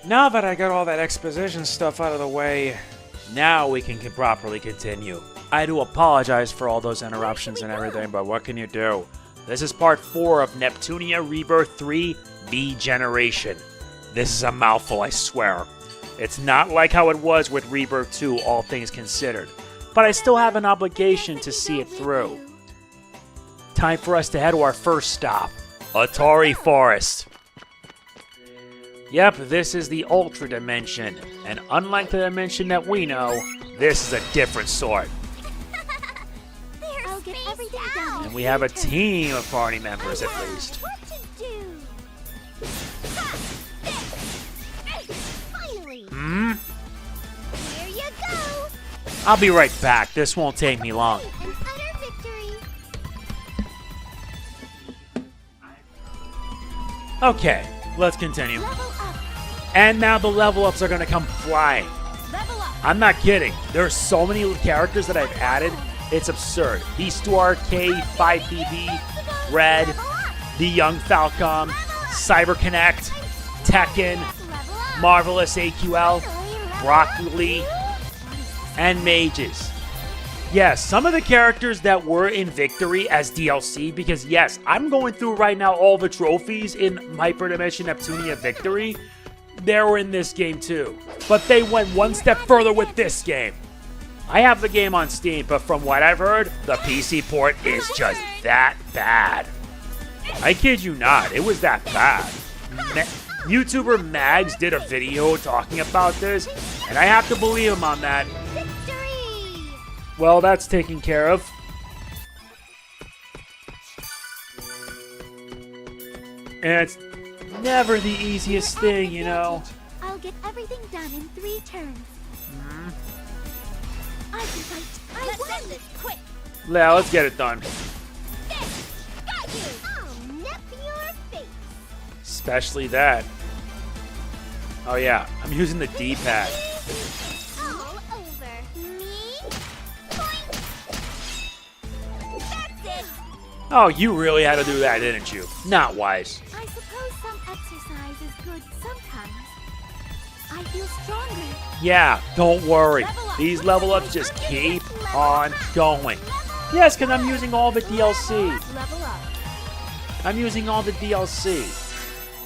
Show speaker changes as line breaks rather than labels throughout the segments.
Now that I got all that exposition stuff out of the way, now we can properly continue. I do apologize for all those interruptions and everything, but what can you do? This is part 4 of Neptunia Rebirth 3 VGeneration. This is a mouthful, I swear. It's not like how it was with Rebirth 2, all things considered. But I still have an obligation to see it through. Time for us to head to our first stop, Otori Forest. Yep, this is the Ultradimension, and unlike the dimension that we know, this is a different sort.
I'll get everything done.
And we have a team of party members at least.
What to do? Finally. Here you go.
I'll be right back. This won't take me long.
An utter victory.
Okay, let's continue.
Level up.
And now the level ups are gonna come flying.
Level up.
I'm not kidding. There are so many characters that I've added. It's absurd. Beastwar, K, 5BB, Red, the Young Falcom, CyberConnect, Tekken,
Level up.
Marvelous AQL, Broccoli, and Mages. Yes, some of the characters that were in Victory as DLC, because yes, I'm going through right now all the trophies in Hyperdimension Neptunia Victory. They were in this game too. But they went one step further with this game. I have the game on Steam, but from what I've heard, the PC port is just that bad. I kid you not, it was that bad. YouTuber Mags did a video talking about this, and I have to believe him on that.
Victory.
Well, that's taken care of. And it's never the easiest thing, you know.
I'll get everything done in 3 turns. I can fight. Let's end this quick.
Yeah, let's get it done.
Got you. I'll nip your face.
Especially that. Oh yeah, I'm using the D-pad.
All over. Me. Point. That's it.
Oh, you really had to do that, didn't you? Not wise.
I suppose some exercise is good sometimes. I feel stronger.
Yeah, don't worry. These level ups just keep on going. Yes, because I'm using all the DLC.
Level up.
I'm using all the DLC.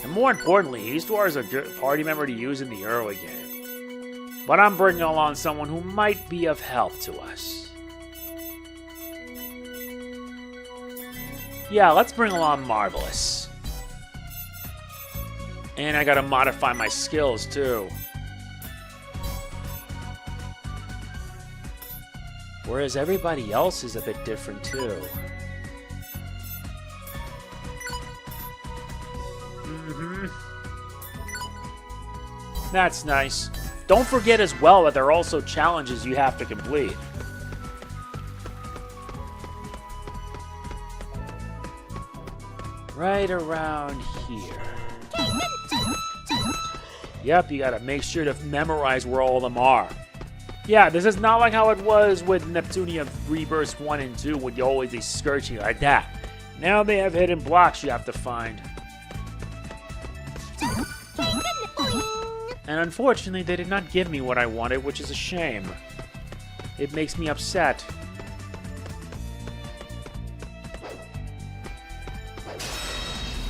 And more importantly, Beastwar is a good party member to use in the early game. But I'm bringing along someone who might be of help to us. Yeah, let's bring along Marvelous. And I gotta modify my skills too. Whereas everybody else is a bit different too. That's nice. Don't forget as well that there are also challenges you have to complete. Right around here. Yep, you gotta make sure to memorize where all of them are. Yeah, this is not like how it was with Neptunia Rebirth 1 and 2 when you always be searching like that. Now they have hidden blocks you have to find. And unfortunately, they did not give me what I wanted, which is a shame. It makes me upset.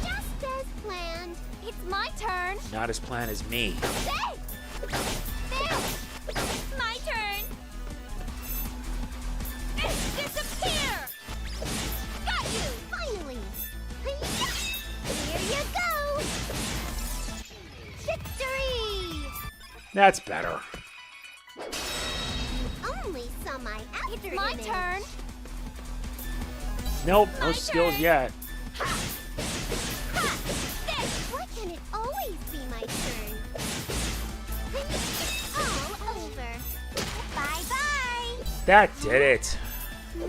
Just as planned. It's my turn.
Not as planned as me.
My turn. Disappear. Got you. Finally. Here you go. Victory.
That's better.
Only saw my after. It's my turn.
Nope, no
My
skills
turn.
yet.
Why can it always be my turn? All over. Bye-bye.
That did it.
Me?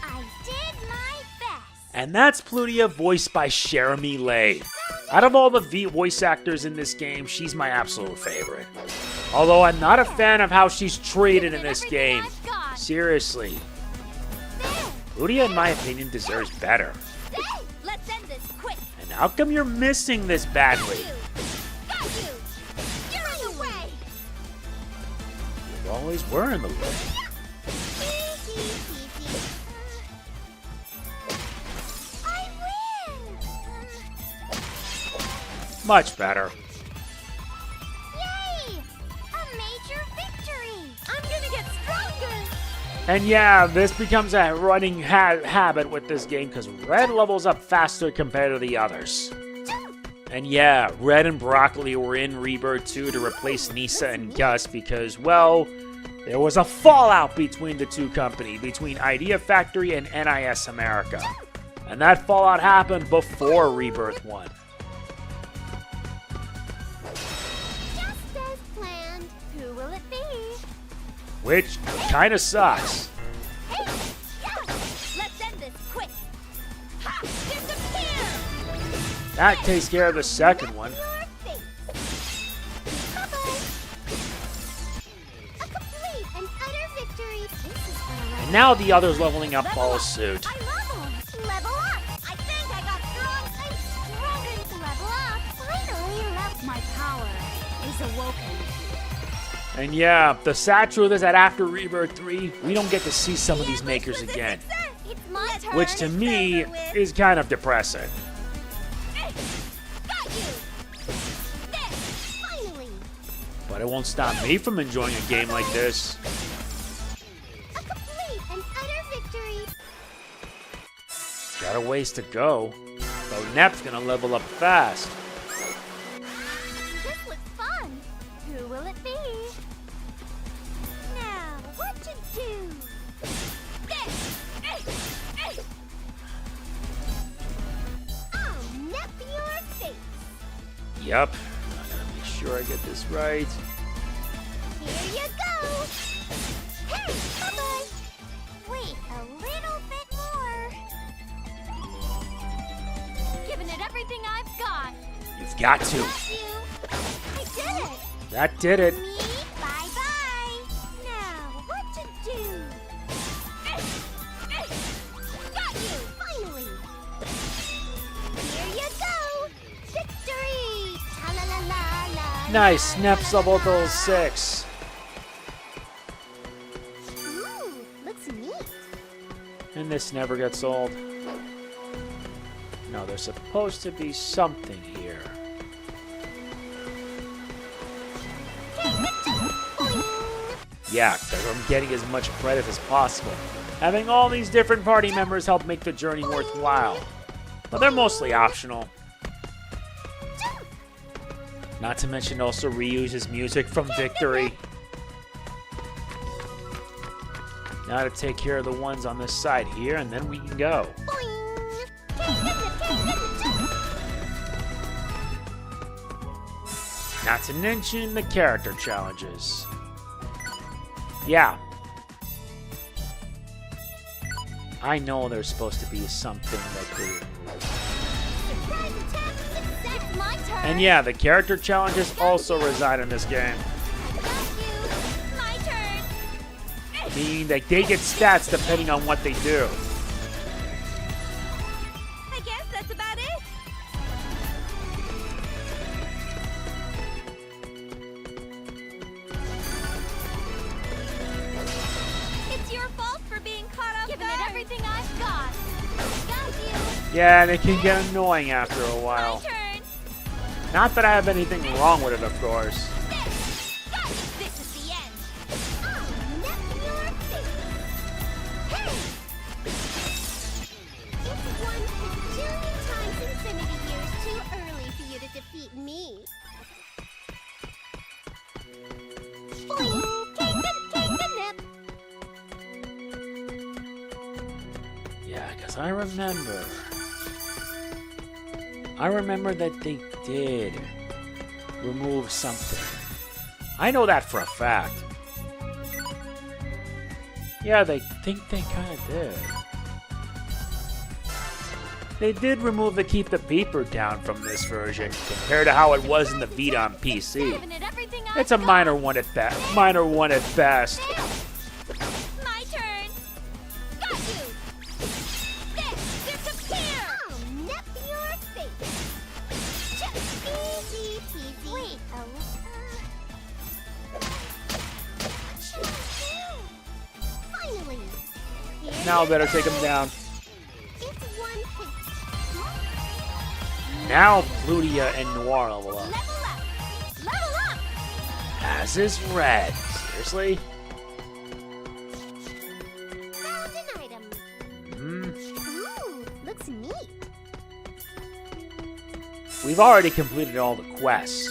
I did my best.
And that's Plutia, voiced by Jeremy Lay. Out of all the voice actors in this game, she's my absolute favorite. Although I'm not a fan of how she's treated in this game. Seriously. Plutia, in my opinion, deserves better.
Let's end this quick.
And now How come you're missing this badly?
Got you! You're in the way!
You always were in the way.
Easy, easy. I win!
Much better.
Yay! A major victory! I'm gonna get stronger!
And yeah, this becomes a running habit with this game because Red levels up faster compared to the others. And yeah, Red and Broccoli were in Rebirth 2 to replace Nisa and Gus because, well, there was a fallout between the two companies, between Idea Factory and NIS America. And that fallout happened before Rebirth 1.
Just as planned. Who will it be?
Which kinda sucks.
Hey! Yeah! Let's end this quick! Ha! Disappear!
That takes care of the second one.
Your face. Bye-bye. A complete and utter victory. This is what I
And now the others leveling up follow suit.
I level up! I think I got strong. I'm strong enough to level up. Finally level. My power is awoken.
And yeah, the sad truth is that after Rebirth 3, we don't get to see some of these makers again.
It's my turn.
Which to me is kind of depressing.
Got you. There. Finally.
But it won't stop me from enjoying a game like this.
A complete and utter victory.
Got a ways to go. Though Nep's gonna level up fast.
This looks fun. Who will it be? Now, what to do? Oh, Nep your face.
Yup. I gotta make sure I get this right.
Here you go. Hey, bye-bye. Wait a little bit more. Giving it everything I've got.
You've got to.
Got you. I did it.
That did it.
Me, bye-bye. Now, what to do? Got you, finally. Here you go. Victory. Ta-la-la-la-la.
Nice. Nep's level to 6.
Ooh, looks neat.
And this never gets old. No, there's supposed to be something here. Yeah, because I'm getting as much credit as possible. Having all these different party members help make the journey worthwhile. But they're mostly optional. Not to mention also reuses music from Victory. Now to take care of the ones on this side here, and then we can go. Not to mention the character challenges. Yeah. I know there's supposed to be something that could
It's my turn.
And yeah, the character challenges also reside in this game.
Got you. My turn.
Meaning that they get stats depending on what they do.
I guess that's about it. It's your fault for being caught off guard. Giving it everything I've got. Got you.
Yeah, and it can get annoying after a while.
My turn.
Not that I have anything wrong with it, of course.
This is the end. Oh, Neptunia Re. Hey! It's 1 bajillion times infinity years too early for you to defeat me. Boing! Take a nip.
Yeah, because I remember that they did remove something. I know that for a fact. Yeah, they think they kind of did. They did remove the Keep the Peeper down from this version compared to how it was in the Vita on PC.
Giving it everything I've
It's a
got.
minor one at best. Minor one at best.
My turn. Got you. This disappear. Oh, Nep your face. Finally.
Now I better take him down.
It's one hit.
Now Plutia and Noir level up.
Level up. Level up.
As is Red. Seriously?
Found an item. Ooh, looks neat.
We've already completed all the quests.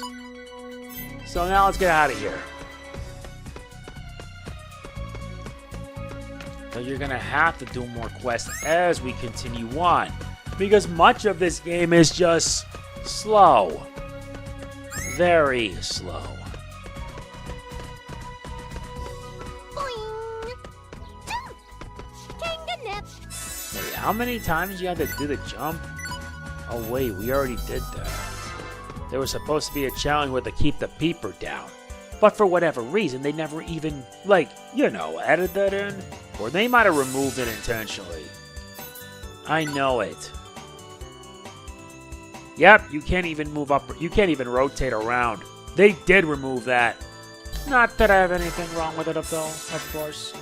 So now let's get out of here. So you're gonna have to do more quests as we continue on, because much of this game is just slow. Very slow.
Boing. Kanganip.
Wait, how many times you have to do the jump? Oh wait, we already did that. There was supposed to be a challenge where they keep the peeper down. But for whatever reason, they never even, added that in. Or they might have removed it intentionally. I know it. Yep, you can't even move up, you can't even rotate around. They did remove that. Not that I have anything wrong with it, though, of course.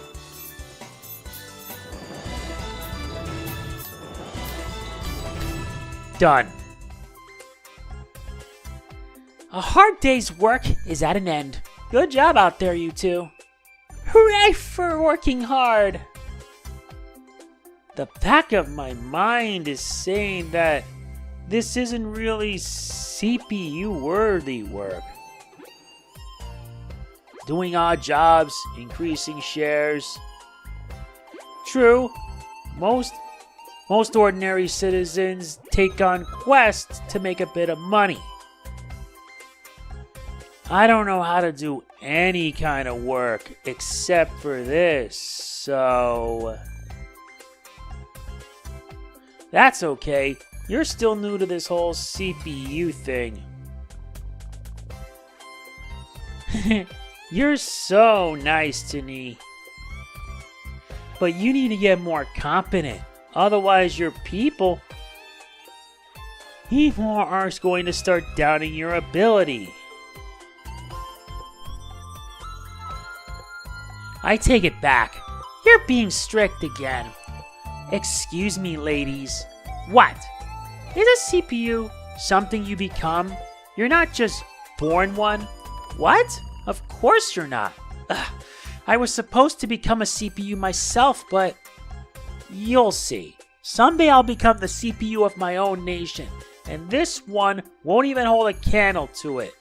Done. A hard day's work is at an end. Good job out there, you two. Hooray for working hard! The back of my mind is saying that this isn't really CPU-worthy work. Doing odd jobs, increasing shares. True, most ordinary citizens take on quests to make a bit of money. I don't know how to do any kind of work except for this, so... That's okay. You're still new to this whole CPU thing. You're so nice to me. But you need to get more competent. Otherwise, your people are going to start doubting your ability. I take it back. You're being strict again. Excuse me, ladies. What? Is a CPU something you become? You're not just born one? What? Of course you're not. Ugh. I was supposed to become a CPU myself, but you'll see. Someday I'll become the CPU of my own nation, and this one won't even hold a candle to it.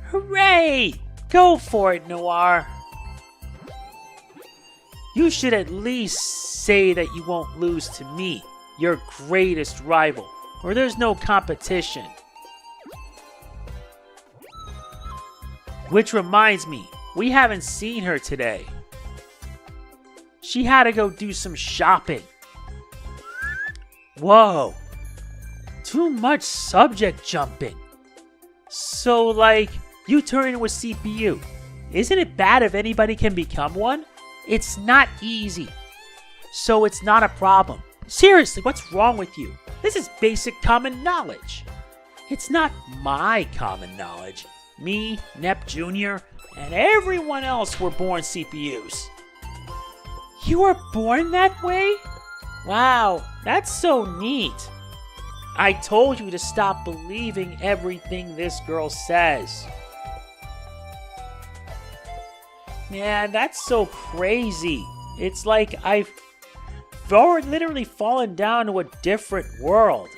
Hooray! Go for it, Noir. You should at least say that you won't lose to me, your greatest rival, or there's no competition. Which reminds me, we haven't seen her today. She had to go do some shopping. Whoa, too much subject jumping. So, you turn into a CPU. Isn't it bad if anybody can become one? It's not easy, so it's not a problem. Seriously, what's wrong with you? This is basic common knowledge. It's not my common knowledge. Me, Nep Jr., and everyone else were born CPUs. You were born that way? Wow, that's so neat. I told you to stop believing everything this girl says. Man, that's so crazy. It's like I've literally fallen down to a different world.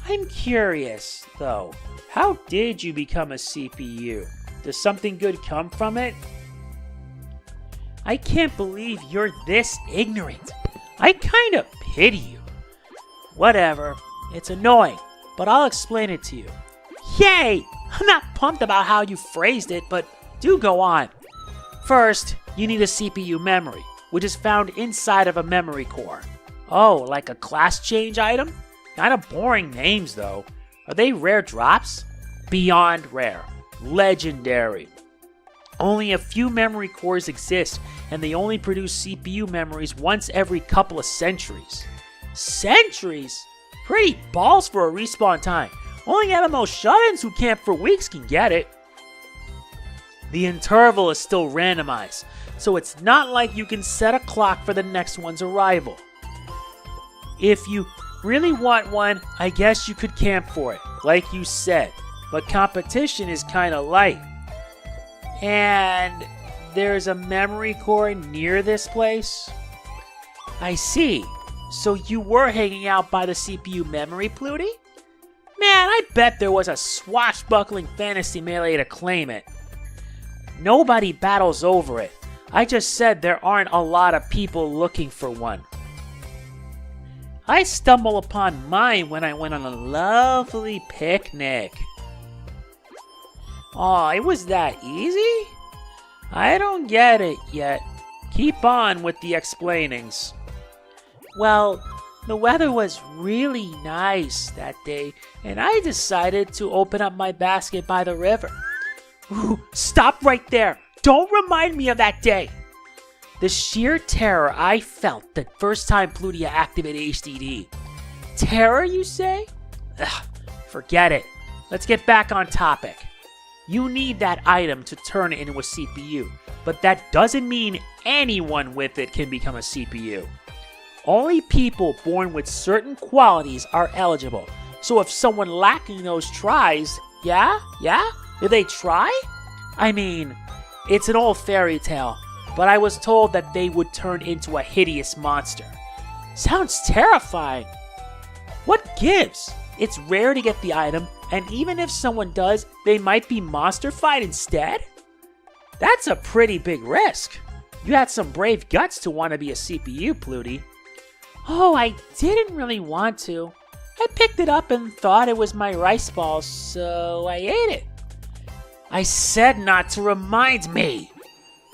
I'm curious, though. How did you become a CPU? Does something good come from it? I can't believe you're this ignorant. I kind of pity you. Whatever. It's annoying, but I'll explain it to you. Yay! I'm not pumped about how you phrased it, but do go on. First, you need a CPU memory, which is found inside of a memory core. Oh, like a class change item? Kinda boring names, though. Are they rare drops? Beyond rare. Legendary. Only a few memory cores exist, and they only produce CPU memories once every couple of centuries. Centuries? Pretty balls for a respawn time. Only MMO shut-ins who camp for weeks can get it. The interval is still randomized, so it's not like you can set a clock for the next one's arrival. If you really want one, I guess you could camp for it, like you said, but competition is kinda light. And there's a memory core near this place? I see. So you were hanging out by the CPU memory, Pluty? Man, I bet there was a swashbuckling fantasy melee to claim it. Nobody battles over it. I just said there aren't a lot of people looking for one. I stumbled upon mine when I went on a lovely picnic. Aw, it was that easy? I don't get it yet. Keep on with the explainings. Well, the weather was really nice that day, and I decided to open up my basket by the river. Ooh, stop right there! Don't remind me of that day! The sheer terror I felt the first time Plutia activated HDD. Terror, you say? Ugh, forget it. Let's get back on topic. You need that item to turn it into a CPU, but that doesn't mean anyone with it can become a CPU. Only people born with certain qualities are eligible, so if someone lacking those tries, yeah? Did they try? I mean, it's an old fairy tale, but I was told that they would turn into a hideous monster. Sounds terrifying. What gives? It's rare to get the item, and even if someone does, they might be monster-fied instead? That's a pretty big risk. You had some brave guts to want to be a CPU, Pluty. Oh, I didn't really want to. I picked it up and thought it was my rice balls, so I ate it. I said not to remind me.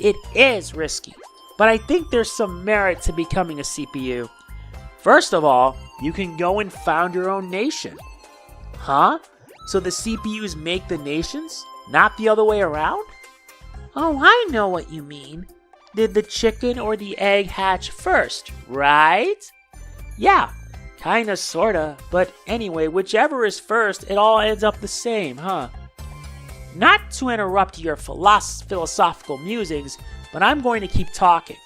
It is risky, but I think there's some merit to becoming a CPU. First of all, you can go and found your own nation. Huh? So the CPUs make the nations, not the other way around? Oh, I know what you mean. Did the chicken or the egg hatch first, right? Yeah, kinda sorta, but anyway, whichever is first, it all ends up the same, huh? Not to interrupt your philosophical musings, but I'm going to keep talking.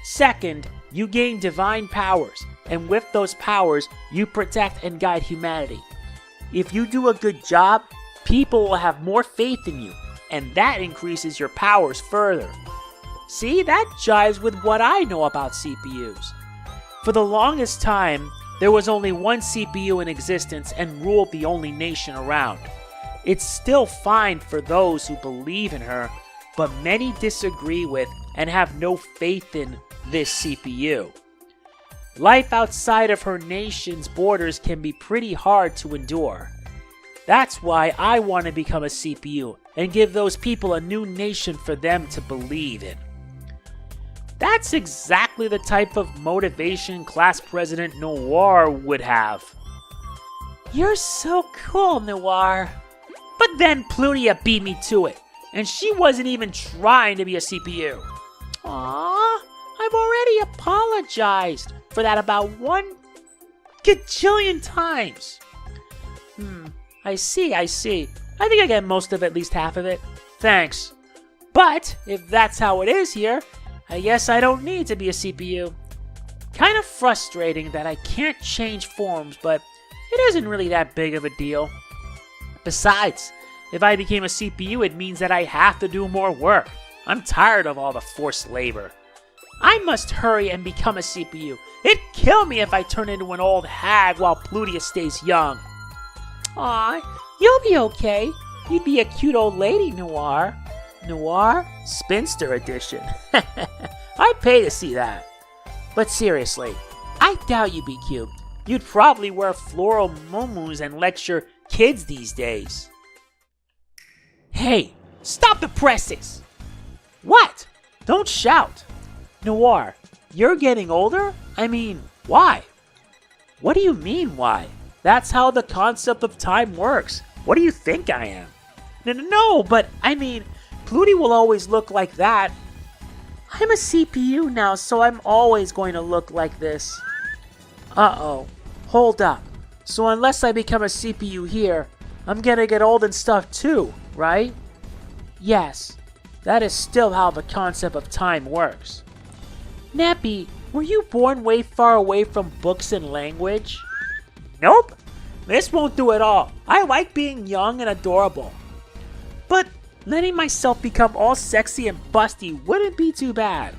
Second, you gain divine powers, and with those powers, you protect and guide humanity. If you do a good job, people will have more faith in you, and that increases your powers further. See, that jives with what I know about CPUs. For the longest time, there was only one CPU in existence and ruled the only nation around. It's still fine for those who believe in her, but many disagree with and have no faith in this CPU. Life outside of her nation's borders can be pretty hard to endure. That's why I want to become a CPU and give those people a new nation for them to believe in. That's exactly the type of motivation Class President Noir would have. You're so cool, Noir. But then Plutia beat me to it, and she wasn't even trying to be a CPU. Aww, I've already apologized for that about 1 gajillion times. I see. I think I get most of at least half of it. Thanks. But if that's how it is here, I guess I don't need to be a CPU. Kind of frustrating that I can't change forms, but it isn't really that big of a deal. Besides, if I became a CPU, it means that I have to do more work. I'm tired of all the forced labor. I must hurry and become a CPU. It'd kill me if I turn into an old hag while Plutia stays young. Aw, you'll be okay. You'd be a cute old lady, Noir. Noir? Spinster edition. I'd pay to see that. But seriously, I doubt you'd be cute. You'd probably wear floral muumuus and lecture kids these days. Hey, stop the presses! What? Don't shout. Noir, you're getting older? I mean, why? What do you mean, why? That's how the concept of time works. What do you think I am? No, but I mean, Pluty will always look like that. I'm a CPU now, so I'm always going to look like this. Uh-oh. Hold up. So unless I become a CPU here, I'm gonna get old and stuff too, right? Yes, that is still how the concept of time works. Neppy, were you born way far away from books and language? Nope, this won't do at all. I like being young and adorable. But letting myself become all sexy and busty wouldn't be too bad.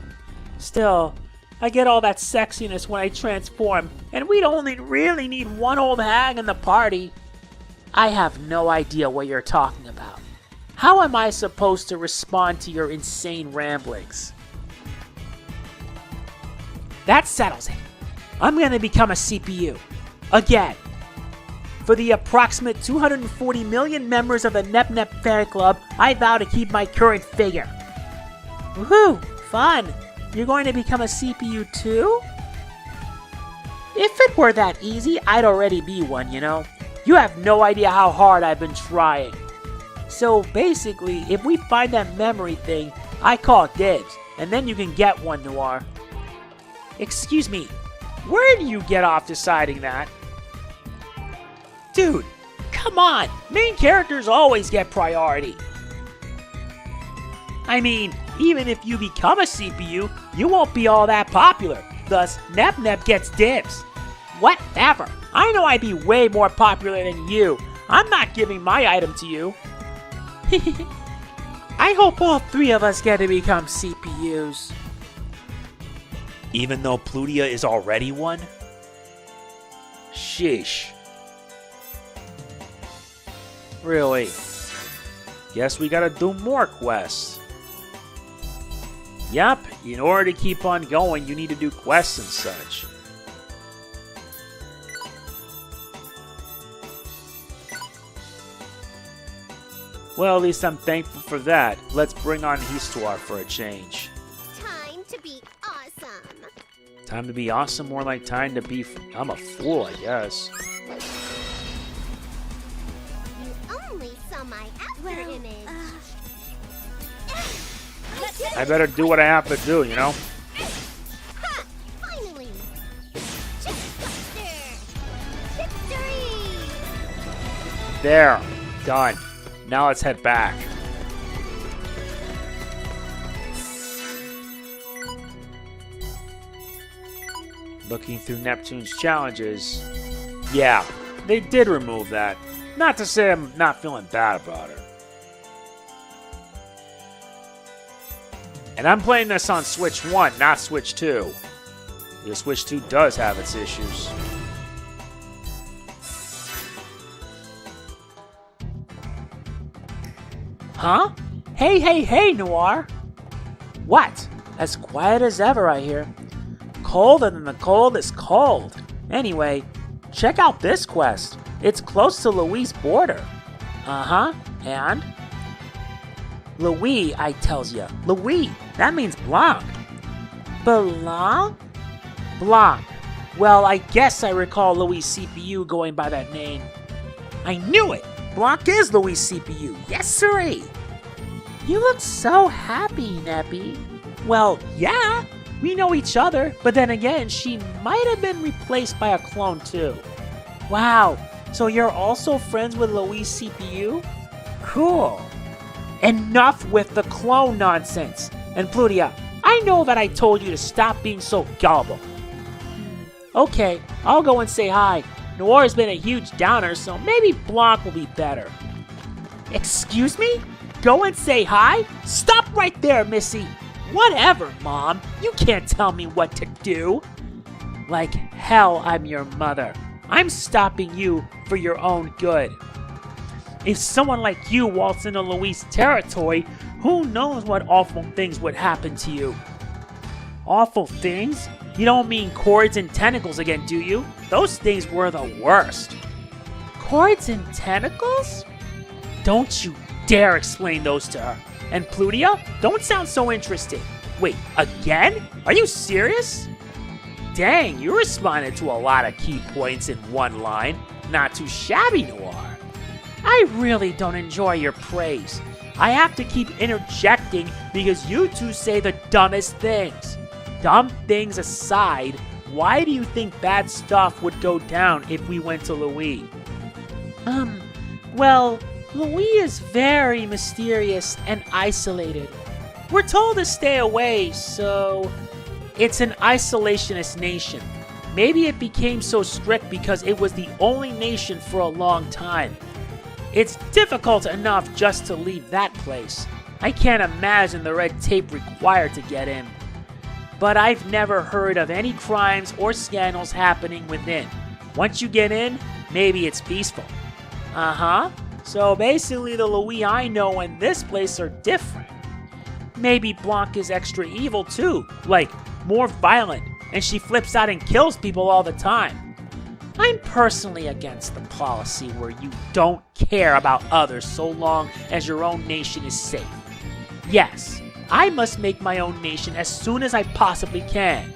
Still, I get all that sexiness when I transform, and we'd only really need one old hag in the party. I have no idea what you're talking about. How am I supposed to respond to your insane ramblings? That settles it. I'm gonna become a CPU. Again. For the approximate 240 million members of the Nep fan club, I vow to keep my current figure. Woohoo! Fun! You're going to become a CPU too? If it were that easy, I'd already be one, you know? You have no idea how hard I've been trying. So basically, if we find that memory thing, I call dibs, and then you can get one, Noir. Excuse me, where do you get off deciding that? Dude, come on! Main characters always get priority. I mean, even if you become a CPU, you won't be all that popular. Thus, Nep gets dibs. Whatever. I know I'd be way more popular than you. I'm not giving my item to you. I hope all three of us get to become CPUs. Even though Plutia is already one? Sheesh. Really? Guess we gotta do more quests. Yep, in order to keep on going, you need to do quests and such. Well, at least I'm thankful for that. Let's bring on Histoire for a change.
Time to be awesome.
Time to be awesome, more like time to be... I'm a fool, I guess.
You only saw my after image.
I better do what I have to do, you know?
Ha! Finally! Victory!
There. Done. Now let's head back. Looking through Neptune's challenges. Yeah, they did remove that. Not to say I'm not feeling bad about it. And I'm playing this on Switch 1, not Switch 2. Because Switch 2 does have its issues. Huh? Hey, Noir! What? As quiet as ever, I hear. Colder than the coldest cold. Anyway, check out this quest. It's close to Louis' border. Uh-huh, and? Louis, I tells ya. Louis, that means Blanc. Blanc? Blanc. Well, I guess I recall Louis' CPU going by that name. I knew it! Blanc is Louis' CPU. Yes, sirree! You look so happy, Neppy. Well, yeah, we know each other, but then again, she might have been replaced by a clone too. Wow, so you're also friends with Louis' CPU? Cool. Enough with the clone nonsense. And Plutia, I know that I told you to stop being so gullible. Okay, I'll go and say hi. Noir's been a huge downer, so maybe Blanc will be better. Excuse me? Go and say hi? Stop right there, Missy. Whatever, Mom. You can't tell me what to do. Like hell, I'm your mother. I'm stopping you for your own good. If someone like you waltzed into Louis' territory, who knows what awful things would happen to you? Awful things? You don't mean cords and tentacles again, do you? Those things were the worst. Cords and tentacles? Don't you dare explain those to her. And Plutia, don't sound so interested. Wait, again? Are you serious? Dang, you responded to a lot of key points in one line. Not too shabby, Noir. I really don't enjoy your praise. I have to keep interjecting because you two say the dumbest things. Dumb things aside, Why do you think bad stuff would go down if we went to Louis? Well, Louis is very mysterious and isolated. We're told to stay away, so it's an isolationist nation. Maybe it became so strict because it was the only nation for a long time. It's difficult enough just to leave that place. I can't imagine the red tape required to get in. But I've never heard of any crimes or scandals happening within. Once you get in, maybe it's peaceful. So basically the Louis I know and this place are different. Maybe Blanca's extra evil too, like more violent, and she flips out and kills people all the time. I'm personally against the policy where you don't care about others so long as your own nation is safe. Yes, I must make my own nation as soon as I possibly can.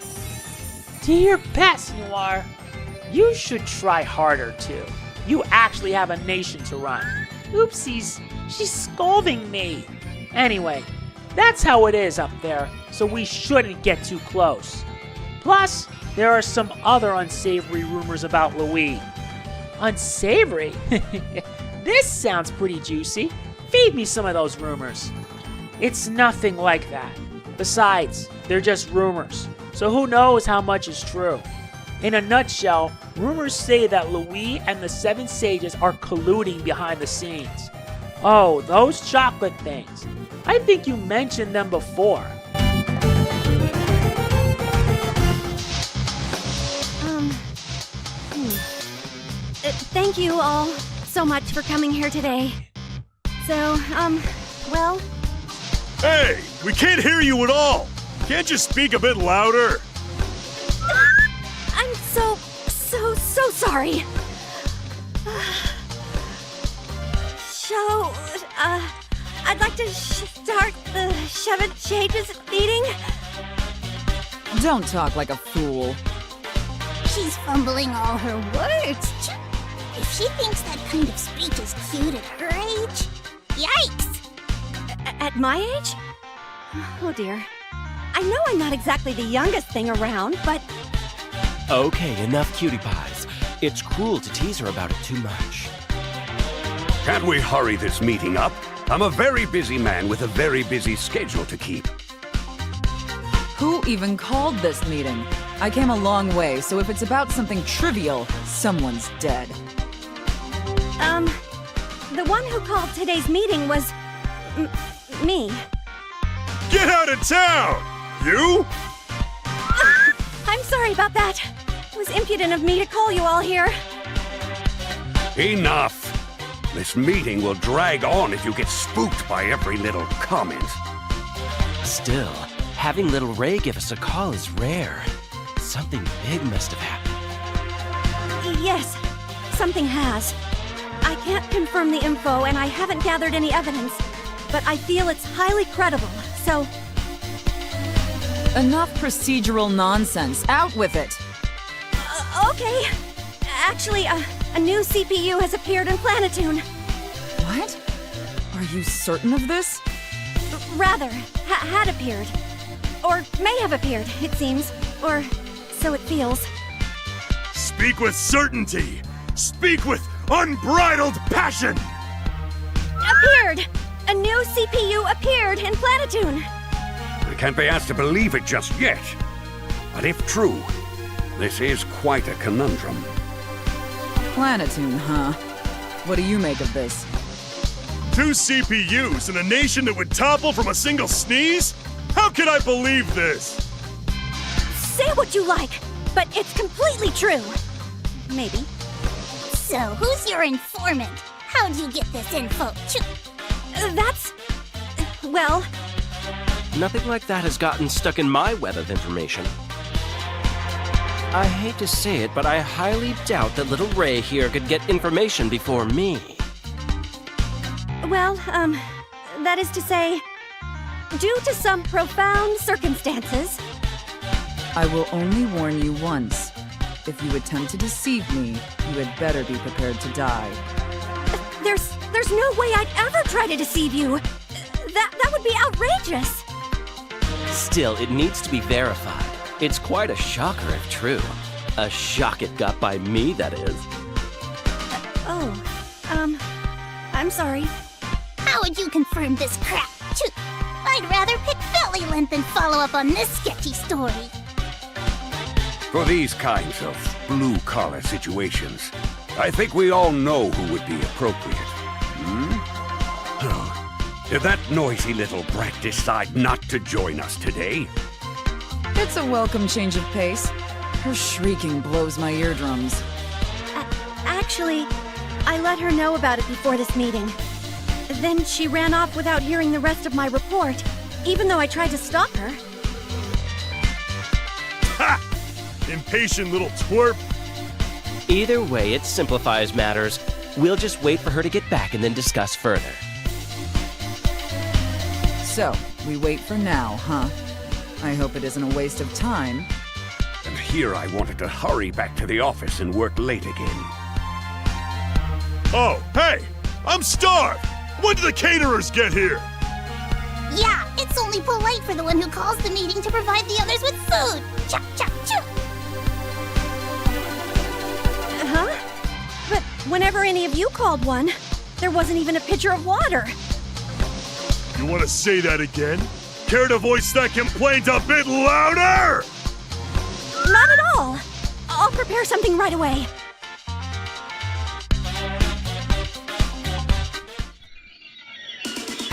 Dear Bess Noir, you should try harder too. You actually have a nation to run. Oopsies, she's scolding me. Anyway, that's how it is up there, so we shouldn't get too close. Plus, there are some other unsavory rumors about Louis. Unsavory? This sounds pretty juicy. Feed me some of those rumors. It's nothing like that. Besides, they're just rumors, so who knows how much is true. In a nutshell, rumors say that Louis and the Seven Sages are colluding behind the scenes. Oh, those chocolate things. I think you mentioned them before.
Thank you all so much for coming here today. So, well...
Hey, we can't hear you at all. Can't you speak a bit louder?
I'm so sorry. So, I'd like to start the Seven Sages meeting.
Don't talk like a fool.
She's fumbling all her words. If she thinks that kind of speech is cute at her age, yikes!
At my age? Oh dear. I know I'm not exactly the youngest thing around, but...
Okay, enough cutie pies. It's cruel to tease her about it too much.
Can't we hurry this meeting up? I'm a very busy man with a very busy schedule to keep.
Who even called this meeting? I came a long way, so if it's about something trivial, someone's dead.
The one who called today's meeting was... me.
Get out of town! You?
I'm sorry about that. It was impudent of me to call you all here.
Enough! This meeting will drag on if you get spooked by every little comment.
Still, having little Ray give us a call is rare. Something big must have happened.
Yes, something has. I can't confirm the info, and I haven't gathered any evidence, but I feel it's highly credible, so...
Enough procedural nonsense. Out with it!
Okay. Actually, a new CPU has appeared in Planetoon.
What? Are you certain of this?
Rather, had appeared. Or may have appeared, it seems. Or so it feels.
Speak with certainty! Speak with unbridled passion!
Appeared! A new CPU appeared in Planetoon!
I can't be asked to believe it just yet. But if true, this is quite a conundrum.
Planetoon, huh? What do you make of this?
2 CPUs in a nation that would topple from a single sneeze? How can I believe this?
Say what you like, but it's completely true. Maybe.
So, who's your informant? How'd you get this info?
That's... well...
Nothing like that has gotten stuck in my web of information. I hate to say it, but I highly doubt that little Ray here could get information before me.
Well, that is to say, due to some profound circumstances...
I will only warn you once. If you attempt to deceive me, you had better be prepared to die.
There's no way I'd ever try to deceive you. That would be outrageous.
Still, it needs to be verified. It's quite a shocker if true. A shock it got by me, that is.
I'm sorry.
How would you confirm this crap? Shoot, I'd rather pick belly length than follow up on this sketchy story.
For these kinds of blue-collar situations, I think we all know who would be appropriate. Oh, did that noisy little brat decide not to join us today?
It's a welcome change of pace. Her shrieking blows my eardrums.
Actually, I let her know about it before this meeting. Then she ran off without hearing the rest of my report, even though I tried to stop her.
Ha! Impatient little twerp.
Either way, it simplifies matters. We'll just wait for her to get back and then discuss further.
So, we wait for now, huh? I hope it isn't a waste of time.
And here I wanted to hurry back to the office and work late again.
Oh, hey! I'm starved! When do the caterers get here?
Yeah, it's only polite for the one who calls the meeting to provide the others with food. Chop, chop, chop.
Huh? But whenever any of you called one, there wasn't even a pitcher of water.
You want to say that again? Care to voice that complaint a bit louder?
Not at all. I'll prepare something right away.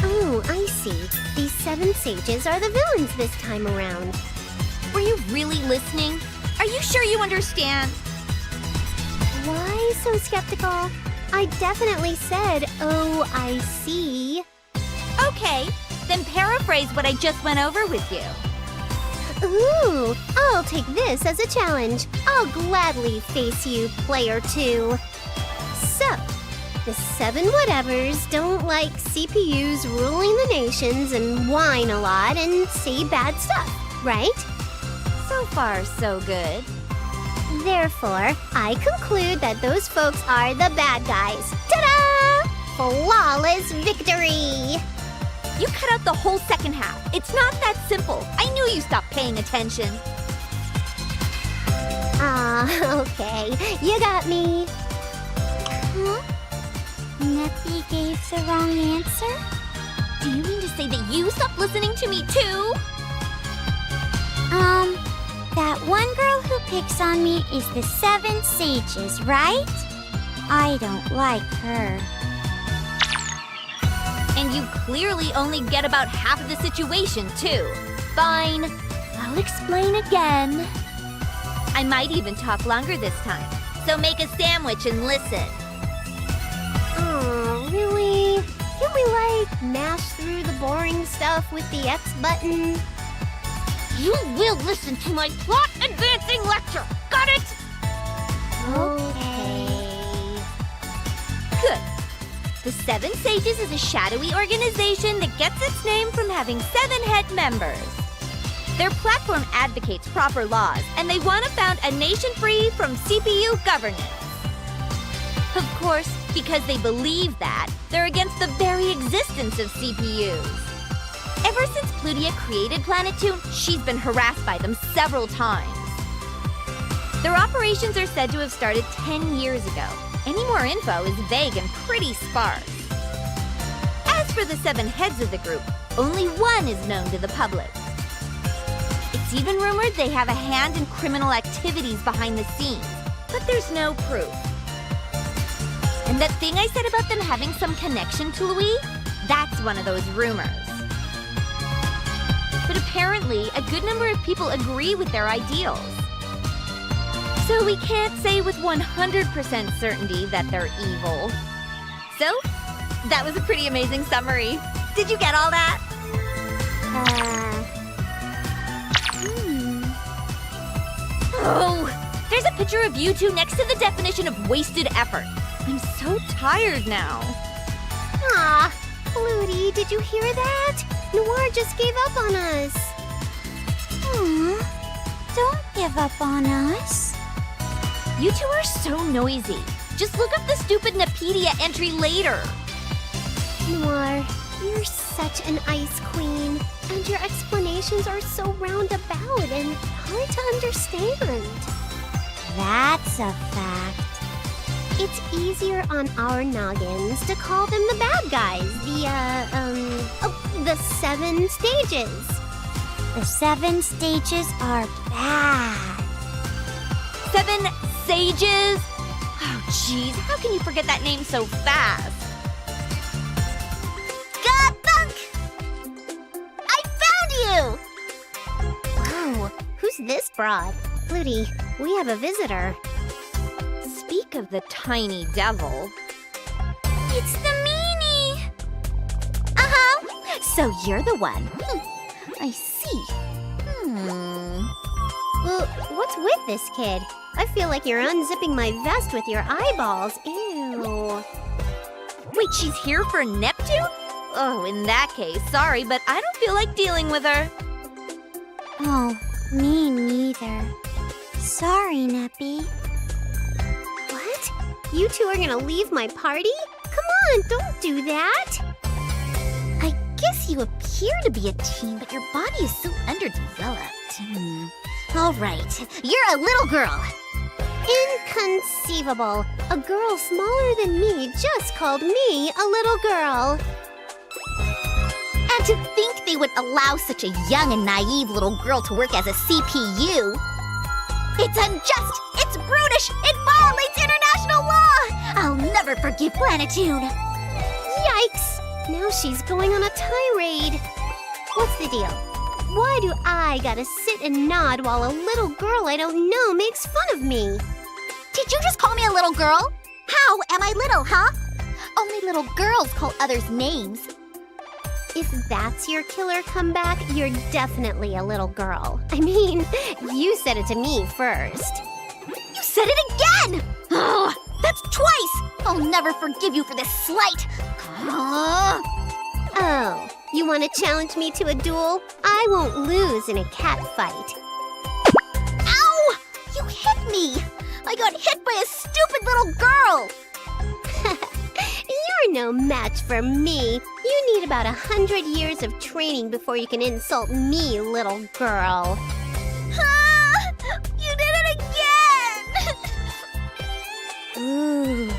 Oh, I see. These 7 sages are the villains this time around.
Were you really listening? Are you sure you understand?
Why so skeptical? I definitely said, oh, I see.
Okay, then paraphrase what I just went over with you.
Ooh, I'll take this as a challenge. I'll gladly face you, player 2. So, the 7 whatevers don't like CPUs ruling the nations and whine a lot and say bad stuff, right?
So far, so good.
Therefore, I conclude that those folks are the bad guys. Ta-da! Flawless victory!
You cut out the whole second half. It's not that simple. I knew you stopped paying attention.
Okay. You got me.
Huh?
Neppy gave the wrong answer?
Do you mean to say that you stopped listening to me too?
That one girl who picks on me is the 7 sages, right? I don't like her.
And you clearly only get about half of the situation, too. Fine. I'll explain again. I might even talk longer this time. So make a sandwich and listen.
Oh, really? Can we, mash through the boring stuff with the X button?
You will listen to my plot-advancing lecture. Got it?
Okay.
Good. The 7 Sages is a shadowy organization that gets its name from having 7 head members. Their platform advocates proper laws, and they want to found a nation free from CPU governance. Of course, because they believe that, they're against the very existence of CPUs. Ever since Plutia created Planetune, she's been harassed by them several times. Their operations are said to have started 10 years ago. Any more info is vague and pretty sparse. As for the 7 heads of the group, only one is known to the public. It's even rumored they have a hand in criminal activities behind the scenes, but there's no proof. And that thing I said about them having some connection to Louis? That's one of those rumors. But apparently, a good number of people agree with their ideals. So we can't say with 100% certainty that they're evil. So, that was a pretty amazing summary. Did you get all that? Oh, there's a picture of you two next to the definition of wasted effort. I'm so tired now.
Aw, Flutie, did you hear that? Noir just gave up on us. Don't give up on us.
You two are so noisy. Just look up the stupid Neptunia entry later.
Noir, You're such an ice queen, and your explanations are so roundabout and hard to understand.
That's a fact.
It's easier on our noggins to call them the bad guys, the 7 stages.
The 7 stages are bad.
7 sages? Oh, jeez, how can you forget that name so fast?
Gabunk! I found you! Wow, who's this broad? Flutie, we have a visitor.
Speak of the tiny devil.
It's the meanie! Uh-huh. So you're the one. I see.
Well, what's with this kid? I feel like you're unzipping my vest with your eyeballs. Ew.
Wait, she's here for Neptune? Oh, in that case, sorry, but I don't feel like dealing with her.
Oh, me neither. Sorry, Neppy.
What? You two are gonna leave my party? Come on, don't do that!
I guess you appear to be a teen, but your body is so underdeveloped. All right, you're a little girl.
Inconceivable. A girl smaller than me just called me a little girl.
And to think they would allow such a young and naive little girl to work as a CPU. It's unjust! It's brutish! It violates international law! I'll never forgive Planetune!
Yikes! Now she's going on a tirade. What's the deal? Why do I gotta sit and nod while a little girl I don't know makes fun of me?
Did you just call me a little girl? How am I little, huh? Only little girls call others names.
If that's your killer comeback, you're definitely a little girl. I mean, you said it to me first.
You said it again! Ugh, that's twice! I'll never forgive you for this slight.
Oh, you want to challenge me to a duel? I won't lose in a cat fight.
Ow! You hit me! I got hit by a stupid little girl!
You're no match for me. You need about 100 years of training before you can insult me, little girl.
You did it again! Ooh,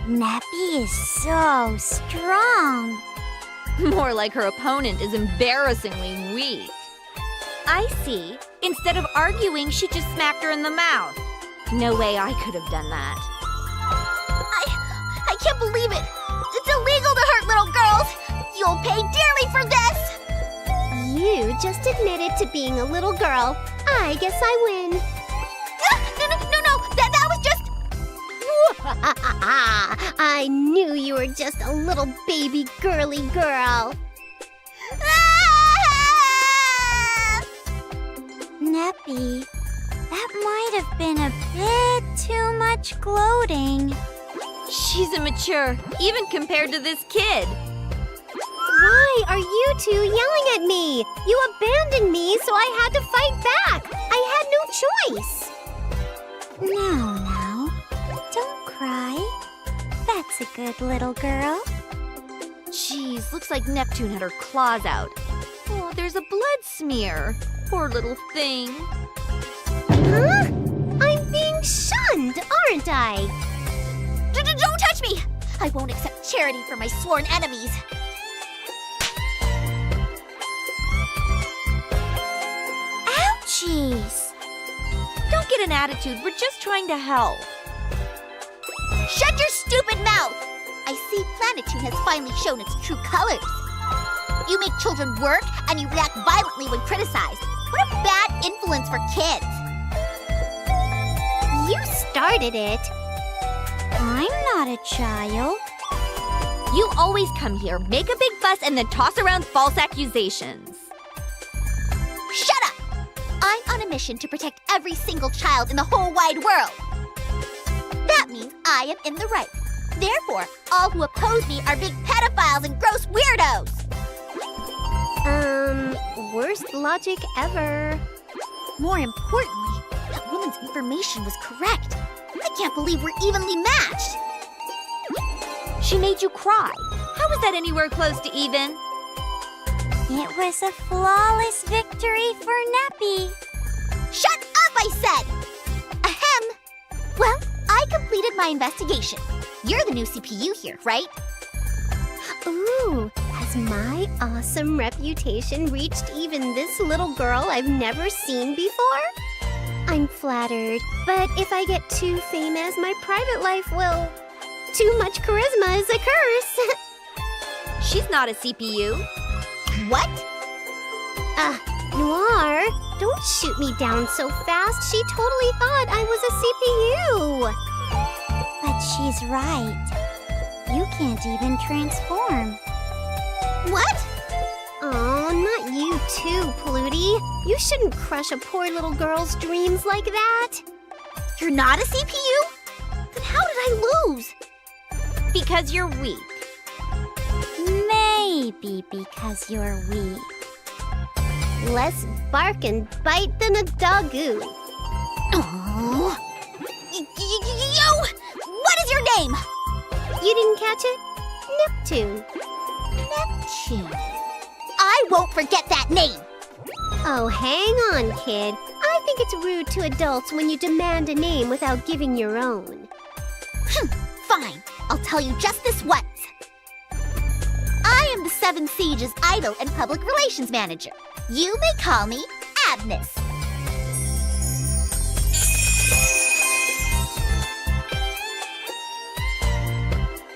Nappy is so strong.
More like her opponent is embarrassingly weak. I see. Instead of arguing, she just smacked her in the mouth. No way I could have done that.
I can't believe it! It's illegal to hurt little girls! You'll pay dearly for this!
You just admitted to being a little girl. I guess I win.
No, that was just...
I knew you were just a little baby girly girl.
Neppy, that might have been a bit too much gloating.
She's immature, even compared to this kid.
Why are you two yelling at me? You abandoned me, so I had to fight back. I had no choice.
Now, don't cry. That's a good little girl.
Jeez, looks like Neptune had her claws out. Oh, there's a blood smear. Poor little thing.
Huh? I'm being shunned, aren't I?
Don't touch me! I won't accept charity from my sworn enemies. Ouchies!
Don't get an attitude, we're just trying to help.
Shut your stupid mouth! I see Planetune has finally shown its true colors. You make children work, and you react violently when criticized. What a bad influence for kids!
You started it.
I'm not a child.
You always come here, make a big fuss, and then toss around false accusations.
Shut up! I'm on a mission to protect every single child in the whole wide world. That means I am in the right. Therefore, all who oppose me are big pedophiles and gross weirdos.
Worst logic ever.
More importantly, that woman's information was correct. I can't believe we're evenly matched.
She made you cry. How was that anywhere close to even?
It was a flawless victory for Neppy. Shut up, I said! Ahem. Well, I completed my investigation. You're the new CPU here, right?
Ooh, has my awesome reputation reached even this little girl I've never seen before? I'm flattered, but if I get too famous, my private life will... Too much charisma is a curse.
She's not a CPU.
What?
Noir, don't shoot me down so fast. She totally thought I was a CPU.
But she's right. You can't even transform.
What? Oh, not you too, Pluty. You shouldn't crush a poor little girl's dreams like that.
You're not a CPU? Then how did I lose?
Because you're weak.
Maybe because you're weak.
Less bark and bite than a doggo.
Oh. What is your name?
You didn't catch it? Neptune.
Neptune. I won't forget that name.
Oh, hang on, kid. I think it's rude to adults when you demand a name without giving your own.
Fine. I'll tell you just this once. I am the Seven Sages' idol and public relations manager. You may call me Agnes.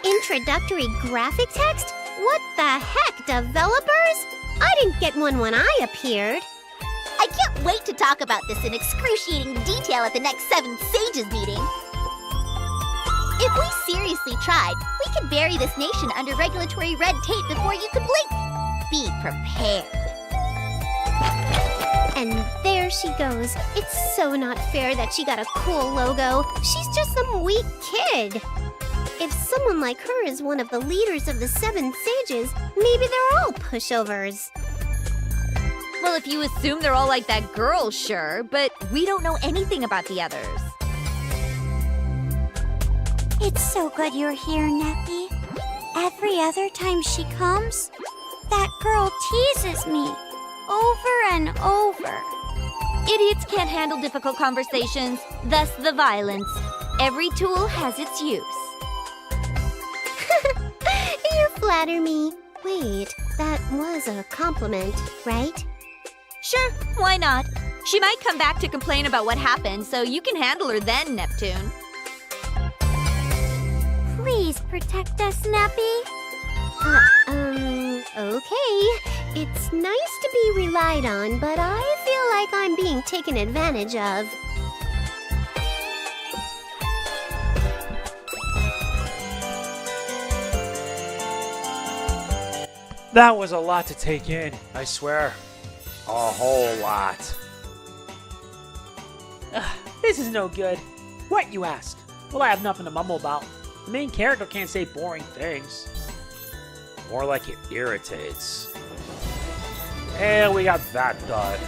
Introductory graphic text? What the heck, developers? I didn't get one when I appeared.
I can't wait to talk about this in excruciating detail at the next Seven Sages meeting. If we seriously tried, we could bury this nation under regulatory red tape before you could blink. Be prepared.
And there she goes. It's so not fair that she got a cool logo. She's just some weak kid. If someone like her is one of the leaders of the Seven Sages, maybe they're all pushovers.
Well, if you assume they're all like that girl, sure, but we don't know anything about the others.
It's so good you're here, Neppy. Every other time she comes, that girl teases me over and over.
Idiots can't handle difficult conversations, thus the violence. Every tool has its use.
You flatter me. Wait, that was a compliment, right?
Sure, why not? She might come back to complain about what happened, so you can handle her then, Neptune.
Please protect us, Neppy.
Okay. It's nice to be relied on, but I feel like I'm being taken advantage of.
That was a lot to take in, I swear. A whole lot. This is no good. What, you ask? Well, I have nothing to mumble about. The main character can't say boring things. More like it irritates. And we got that done.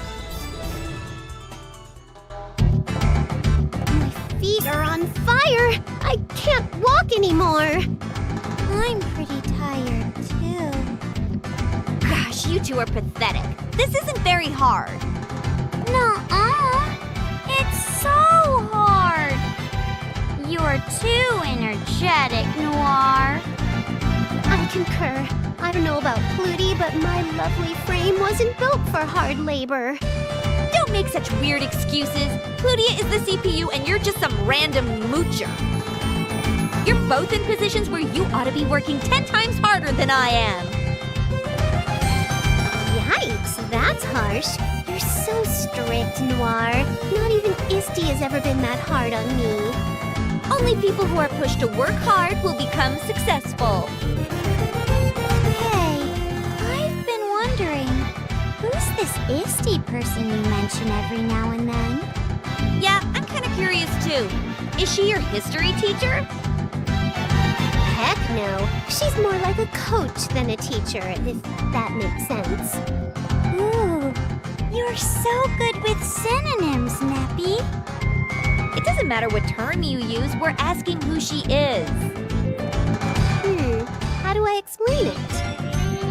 My feet are on fire! I can't walk anymore!
I'm pretty tired, too.
Gosh, you two are pathetic. This isn't very hard.
Nuh-uh. It's so hard. You're too energetic, Noir.
I concur. I don't know about Pluty, but my lovely frame wasn't built for hard labor.
Don't make such weird excuses. Plutia is the CPU and you're just some random moocher. You're both in positions where you ought to be working 10 times harder than I am.
Yikes, that's harsh. You're so strict, Noir. Not even Isti has ever been that hard on me.
Only people who are pushed to work hard will become successful.
Hey, I've been wondering, who's this Isti person you mention every now and then?
Yeah, I'm kind of curious too. Is she your history teacher?
Heck no. She's more like a coach than a teacher, if that makes sense.
Ooh, you're so good with synonyms, Neppy.
It doesn't matter what term you use, we're asking who she is.
how do I explain it?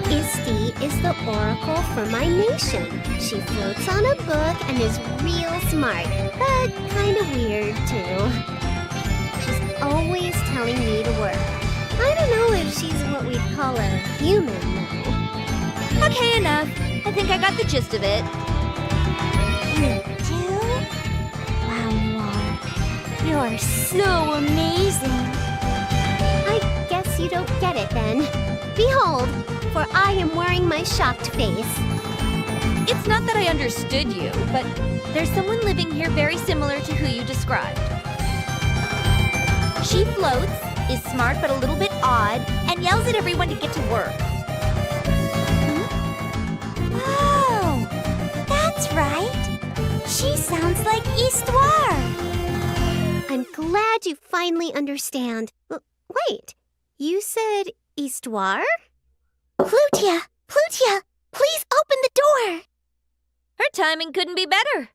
Isti is the oracle for my nation. She floats on a book and is real smart, but kind of weird too. She's always telling me to work. I don't know if she's what we'd call a human, though.
Okay, enough. I think I got the gist of it.
You do? Wow, Noir. You're so amazing.
I guess you don't get it then. Behold, for I am wearing my shocked face.
It's not that I understood you, but there's someone living here very similar to who you described. She floats, is smart but a little bit odd, and yells at everyone to get to work.
Oh, that's right. She sounds like Histoire.
I'm glad you finally understand. Wait, you said Histoire?
Plutia! Plutia! Please open the door!
Her timing couldn't be better.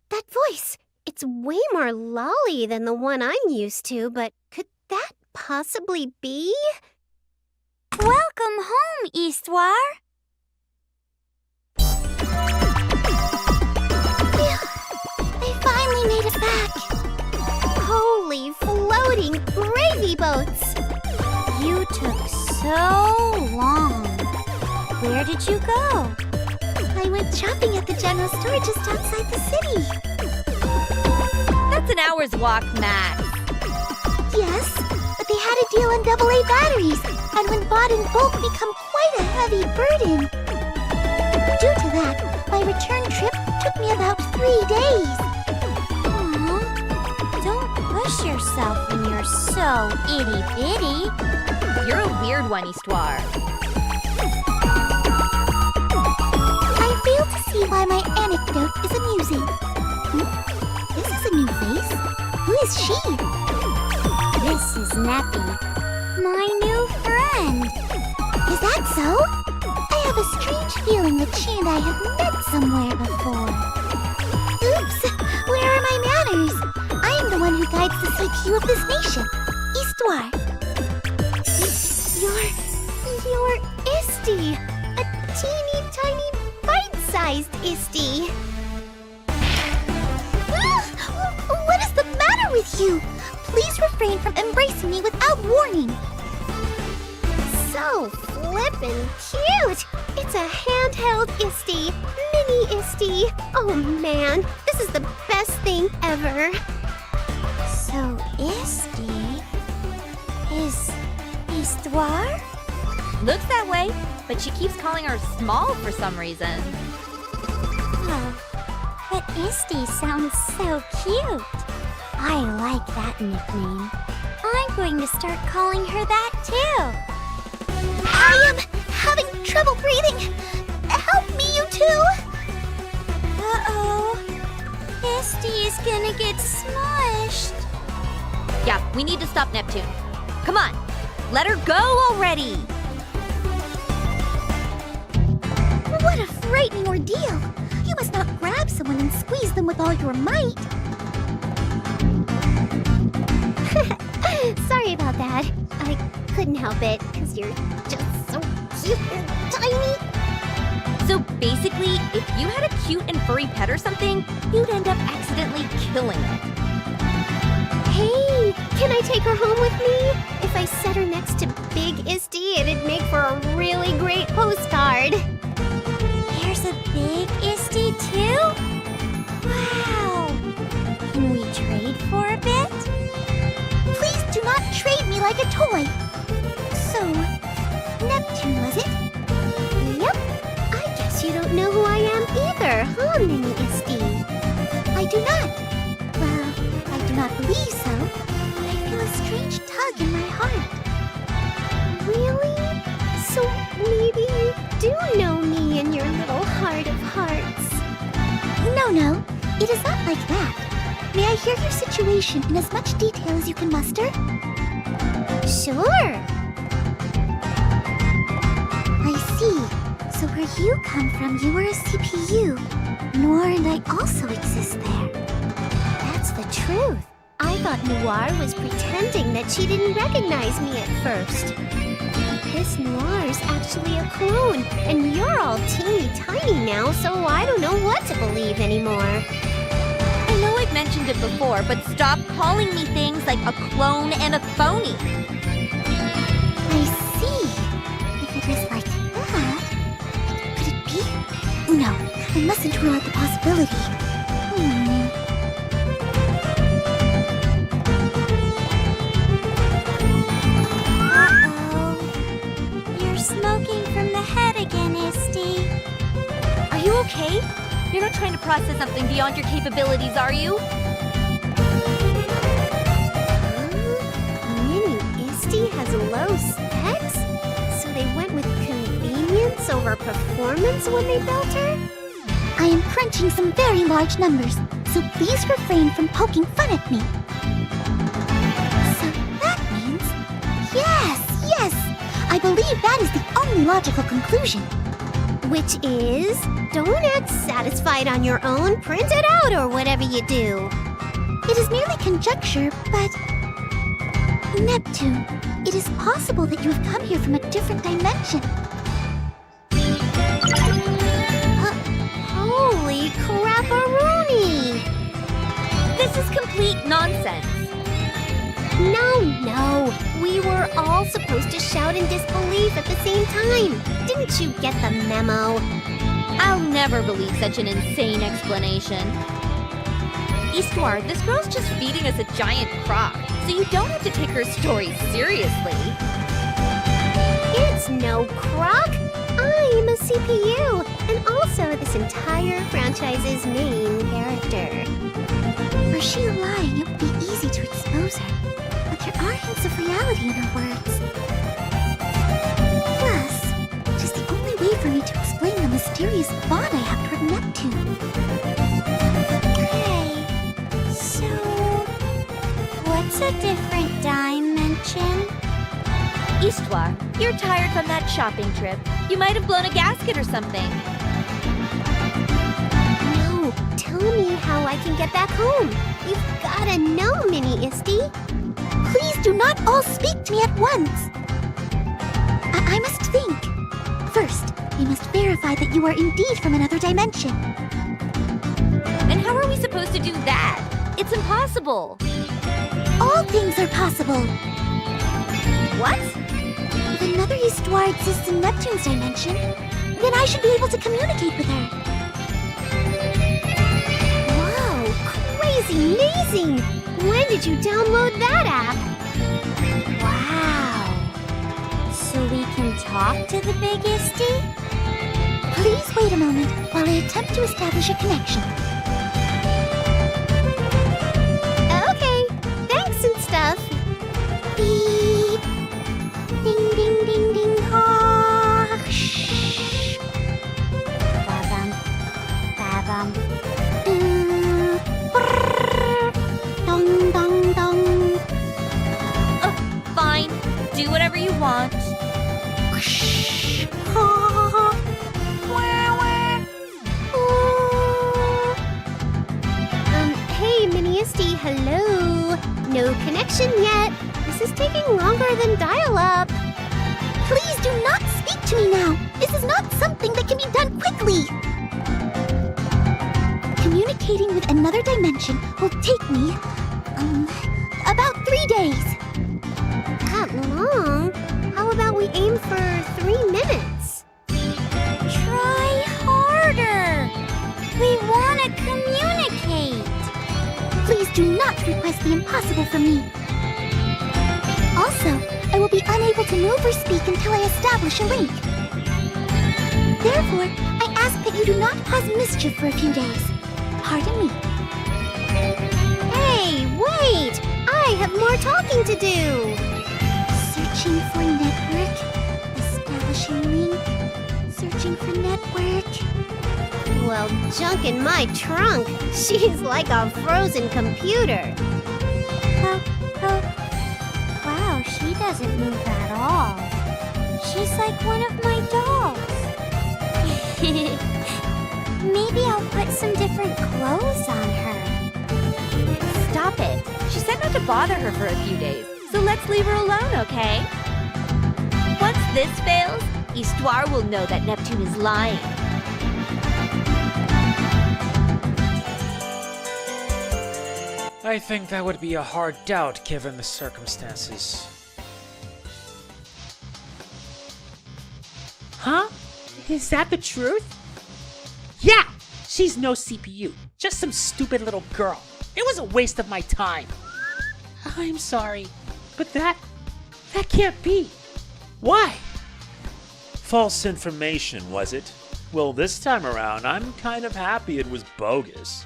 That voice! It's way more lolly than the one I'm used to, but could that possibly be?
Welcome home, Histoire. They finally made it back.
Holy floating gravy boats!
You took so long. Where did you go? I went shopping at the general store just outside the city.
That's an hour's walk, max.
Yes, but they had a deal on AA batteries, and when bought in bulk become quite a heavy burden. Due to that, my return trip took me about 3 days. Aw, don't push yourself when you're so itty-bitty.
You're a weird one, Histoire.
I fail to see why my anecdote is amusing. This is a new face. Who is she? This is Nappy, my new friend. Is that so? I have a strange feeling that she and I have met somewhere before. Oops, where are my manners? I am the one who guides the CPU of this nation, Histoire.
You're Isti! A teeny tiny bite-sized Isti!
What is the matter with you? Please refrain from embracing me without warning.
So flippin' cute! It's a handheld Isti! Mini Isti! Oh man, this is the best thing ever!
So Isti is Histoire?
Looks that way, but she keeps calling her small for some reason.
Oh, but Isti sounds so cute. I like that nickname. I'm going to start calling her that too. I am having trouble breathing. Help me, you two. Uh-oh. Isti is gonna get smushed.
Yeah, we need to stop Neptune. Come on, let her go already.
What a frightening ordeal. You must not grab someone and squeeze them with all your might.
Sorry about that. I couldn't help it, because you're just so cute and tiny.
So basically, if you had a cute and furry pet or something, you'd end up accidentally killing it.
Hey, can I take her home with me? If I set her next to Big Isti, it'd make for a really great postcard.
There's a big Isti too? Wow! Can we trade for a bit? Please do not trade me like a toy! So, Neptune, was it?
Yep. I guess you don't know who I am either, huh, Mini Isti?
I do not. Well, I do not believe so, but I feel a strange tug in my heart.
Really? So maybe you do know me in your little heart of hearts.
No, it is not like that. May I hear your situation in as much detail as you can muster?
Sure.
I see. So where you come from, you are a CPU. Noir and I also exist there.
That's the truth. I thought Noir was pretending that she didn't recognize me at first. This Noir's actually a clone, and you're all teeny tiny now, so I don't know what to believe anymore.
I know I've mentioned it before, but stop calling me things like a clone and a phony.
I see. If it is like that, could it be? No, I mustn't rule out the possibility.
You're smoking from the head again, Isty. Are you okay? You're not trying to process something beyond your capabilities, are you?
Mini Isty has low specs? So they went with convenience over performance when they built her?
I am crunching some very large numbers, so please refrain from poking fun at me. So that means... Yes! I believe that is the only logical conclusion.
Which is, don't act satisfied on your own, print it out or whatever you do.
It is merely conjecture, but... Neptune, it is possible that you have come here from a different dimension.
Holy crap-a-rooney!
This is complete nonsense.
No. We were all supposed to shout in disbelief at the same time. Didn't you get the memo?
I'll never believe such an insane explanation. Histoire, this girl's just feeding us a giant crock, so you don't have to take her story seriously.
It's no crock. I'm a CPU, and also this entire franchise's main character.
Were she lying, it would be easy to expose her. But there are hints of reality in her words. Plus, it is the only way for me to explain the mysterious bond I have toward Neptune.
Okay, so what's a different dimension? Histoire, you're tired from that shopping trip. You might have blown a gasket or something.
No, tell me how I can get back home. You've gotta know, Mini Isty.
Please do not all speak to me at once. I must think. First, I must verify that you are indeed from another dimension.
And how are we supposed to do that? It's impossible.
All things are possible.
What?
If another Histoire exists in Neptune's dimension, then I should be able to communicate with her.
Whoa, crazy amazing! When did you download that app?
Wow. So we can talk to the big Isty?
Please wait a moment while I attempt to establish a connection.
Okay, thanks and stuff.
Beep. Ding, ding, ding, ding, ha. Shh.
Ba-bum.
Brrr. Dong, dong, dong.
Fine. Do whatever you want.
Shh. Ha. Wah, wah. Ooh.
Hey, Mini Isty, hello. No connection yet. This is taking longer than dial-up.
Please do not speak to me now. This is not something that can be done quickly. Communicating with another dimension will take me, about 3 days.
That long? How about we aim for 3 minutes?
Try harder. We want to communicate.
Please do not request the impossible from me. Also, I will be unable to move or speak until I establish a link. Therefore, I ask that you do not cause mischief for a few days. Pardon me.
Hey, wait! I have more talking to do!
Searching for network. Establishing link. Searching for network.
Well, junk in my trunk. She's like a frozen computer.
Wow, she doesn't move at all. She's like one of my dolls. Maybe I'll put some different clothes on her. Stop it. She said not to bother her for a few days, so let's leave her alone, okay? Once this fails, Histoire will know that Neptune is lying.
I think that would be a hard doubt given the circumstances. Huh? Is that the truth? Yeah! She's no CPU. Just some stupid little girl. It was a waste of my time. I'm sorry, but that can't be. Why? False information, was it? Well, this time around, I'm kind of happy it was bogus.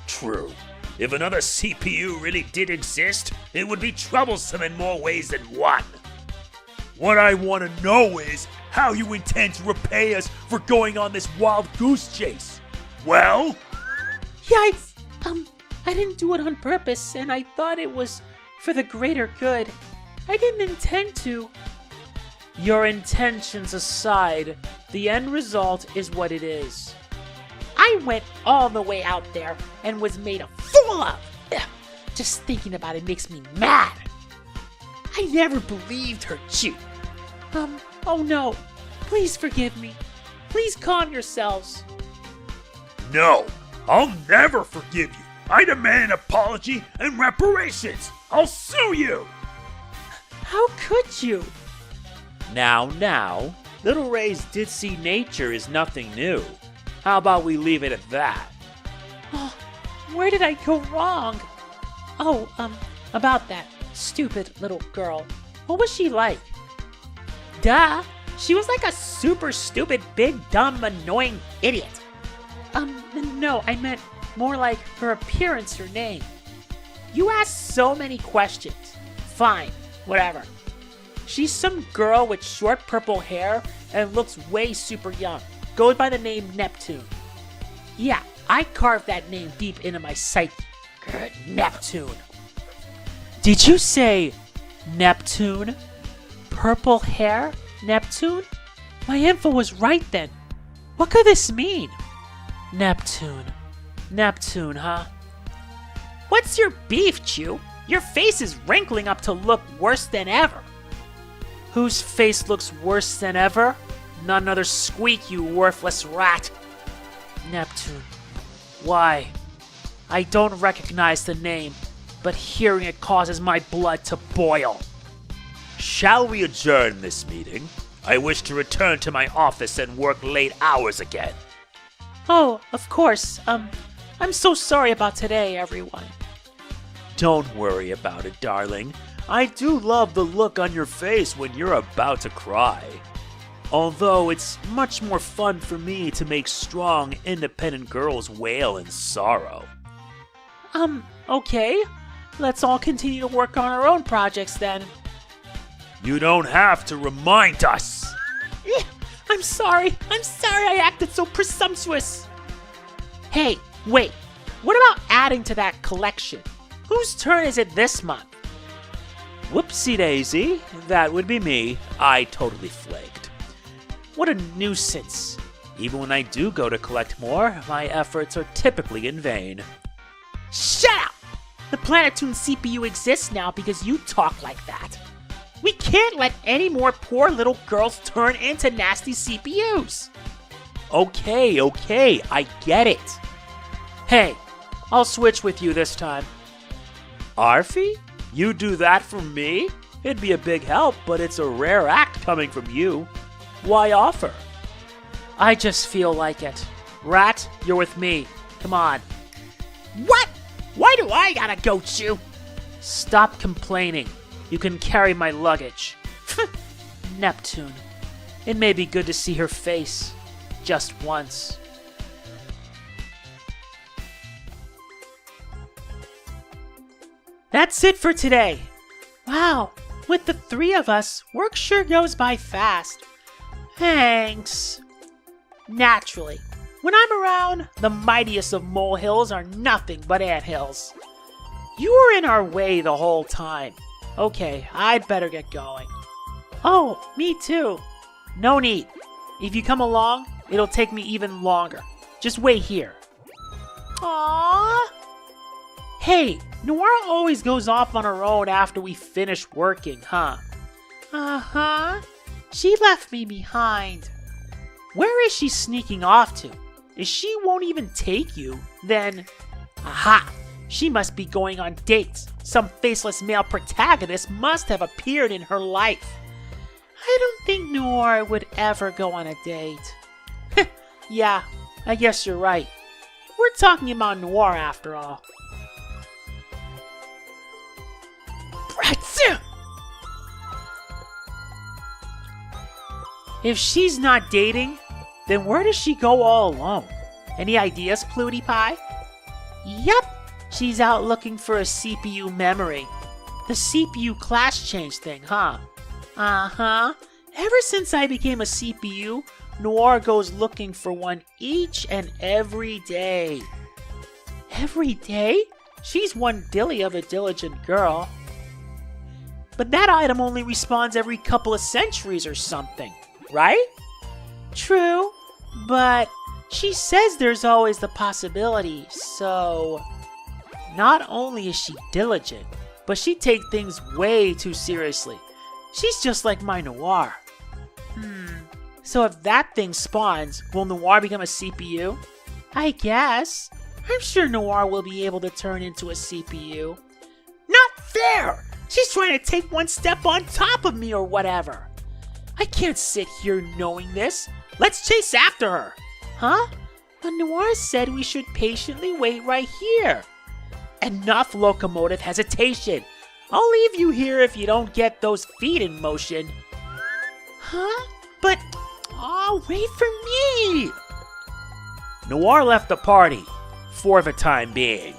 True. If another CPU really did exist, it would be troublesome in more ways than one. What I want to know is how you intend to repay us for going on this wild goose chase. Well?
Yeah, I didn't do it on purpose, and I thought it was for the greater good. I didn't intend to. Your intentions aside, the end result is what it is. I went all the way out there and was made a fool of. Ugh, just thinking about it makes me mad. I never believed her, Chu. Oh no. Please forgive me. Please calm yourselves.
No, I'll never forgive you. I demand an apology and reparations. I'll sue you.
How could you? Now, Little Rays did see nature is nothing new. How about we leave it at that? Oh, where did I go wrong? Oh, about that stupid little girl. What was she like? Duh, she was like a super stupid, big, dumb, annoying idiot. No, I meant more like her appearance or name. You asked so many questions. Fine, whatever. She's some girl with short purple hair and looks way super young. Goes by the name Neptune. Yeah, I carved that name deep into my psyche. Good Neptune. Did you say Neptune? Purple hair? Neptune? My info was right then. What could this mean? Neptune. Neptune, huh? What's your beef, Chew? Your face is wrinkling up to look worse than ever. Whose face looks worse than ever? None other Squeak, you worthless rat. Neptune. Why? I don't recognize the name, but hearing it causes my blood to boil.
Shall we adjourn this meeting? I wish to return to my office and work late hours again.
Oh, of course. I'm so sorry about today, everyone.
Don't worry about it, darling. I do love the look on your face when you're about to cry. Although it's much more fun for me to make strong, independent girls wail in sorrow.
Okay. Let's all continue to work on our own projects then.
You don't have to remind us.
I'm sorry I acted so presumptuous. Hey, wait. What about adding to that collection? Whose turn is it this month?
Whoopsie daisy, that would be me. I totally flaked.
What a nuisance.
Even when I do go to collect more, my efforts are typically in vain.
Shut up! The Planetoon CPU exists now because you talk like that. We can't let any more poor little girls turn into nasty CPUs.
Okay, I get it.
Hey, I'll switch with you this time.
Arfie? You do that for me? It'd be a big help, but it's a rare act coming from you. Why offer?
I just feel like it. Rat, you're with me. Come on.
What? Why do I gotta go, Chew?
Stop complaining. You can carry my luggage. Neptune. It may be good to see her face. Just once. That's it for today. Wow, with the three of us, work sure goes by fast. Thanks. Naturally, when I'm around, the mightiest of molehills are nothing but anthills. You were in our way the whole time. Okay, I'd better get going. Oh, me too. No need. If you come along, it'll take me even longer. Just wait here. Aww. Hey, Noir always goes off on her own after we finish working, huh? Uh-huh. She left me behind. Where is she sneaking off to? If she won't even take you, then... Aha! She must be going on dates. Some faceless male protagonist must have appeared in her life. I don't think Noir would ever go on a date. Yeah, I guess you're right. We're talking about Noir after all. If she's not dating, then where does she go all alone? Any ideas, Plutie Pie? Yep, she's out looking for a CPU memory. The CPU class change thing, huh? Uh-huh. Ever since I became a CPU, Noir goes looking for one each and every day. Every day? She's one dilly of a diligent girl. But that item only respawns every couple of centuries or something, right? True, but she says there's always the possibility, so... Not only is she diligent, but she takes things way too seriously. She's just like my Noir. So if that thing spawns, will Noir become a CPU? I guess. I'm sure Noir will be able to turn into a CPU. Not fair! She's trying to take one step on top of me or whatever. I can't sit here knowing this. Let's chase after her. Huh? But Noir said we should patiently wait right here. Enough locomotive hesitation. I'll leave you here if you don't get those feet in motion. Huh? But... Oh, wait for me! Noir left the party, for the time being.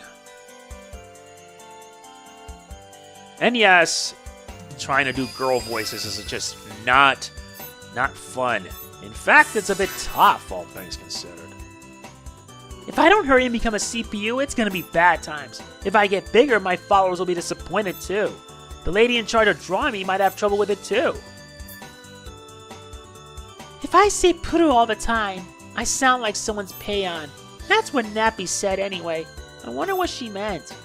And yes, trying to do girl voices is just not fun. In fact, it's a bit tough, all things considered. If I don't hurry and become a CPU, it's gonna be bad times. If I get bigger, my followers will be disappointed too. The lady in charge of drawing me might have trouble with it too. If I say Puru all the time, I sound like someone's peon. That's what Nappy said anyway. I wonder what she meant.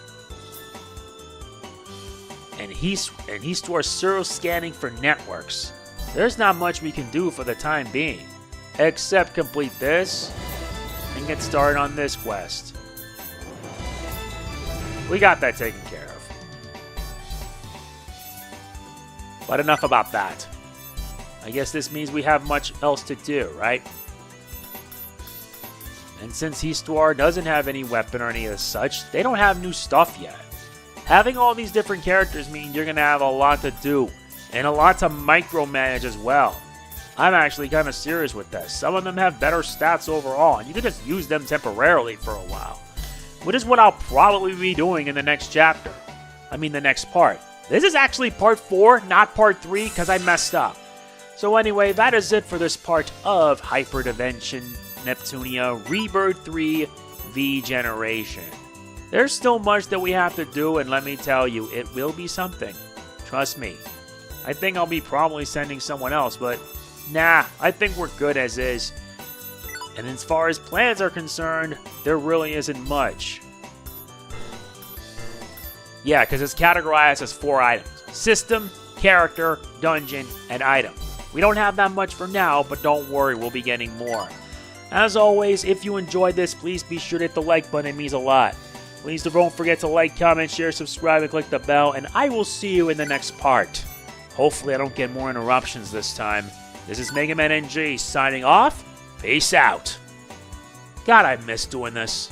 And he's to our serial scanning for networks. There's not much we can do for the time being, except complete this and get started on this quest. We got that taken care of. But enough about that. I guess this means we have much else to do, right? And since Histoire doesn't have any weapon or any of such, they don't have new stuff yet. Having all these different characters means you're going to have a lot to do, and a lot to micromanage as well. I'm actually kind of serious with this. Some of them have better stats overall, and you can just use them temporarily for a while. Which is what I'll probably be doing in the next chapter. I mean the next part. This is actually part 4, not part 3, because I messed up. So anyway, that is it for this part of Hyperdimension Neptunia Rebirth 3 VGeneration. There's still much that we have to do, and let me tell you, it will be something. Trust me. I think I'll be probably sending someone else, but nah, I think we're good as is. And as far as plans are concerned, there really isn't much. Yeah, because it's categorized as 4 items. System, character, dungeon, and item. We don't have that much for now, but don't worry, we'll be getting more. As always, if you enjoyed this, please be sure to hit the like button, it means a lot. Please don't forget to like, comment, share, subscribe, and click the bell, and I will see you in the next part. Hopefully I don't get more interruptions this time. This is MegamanNG signing off. Peace out. God, I miss doing this.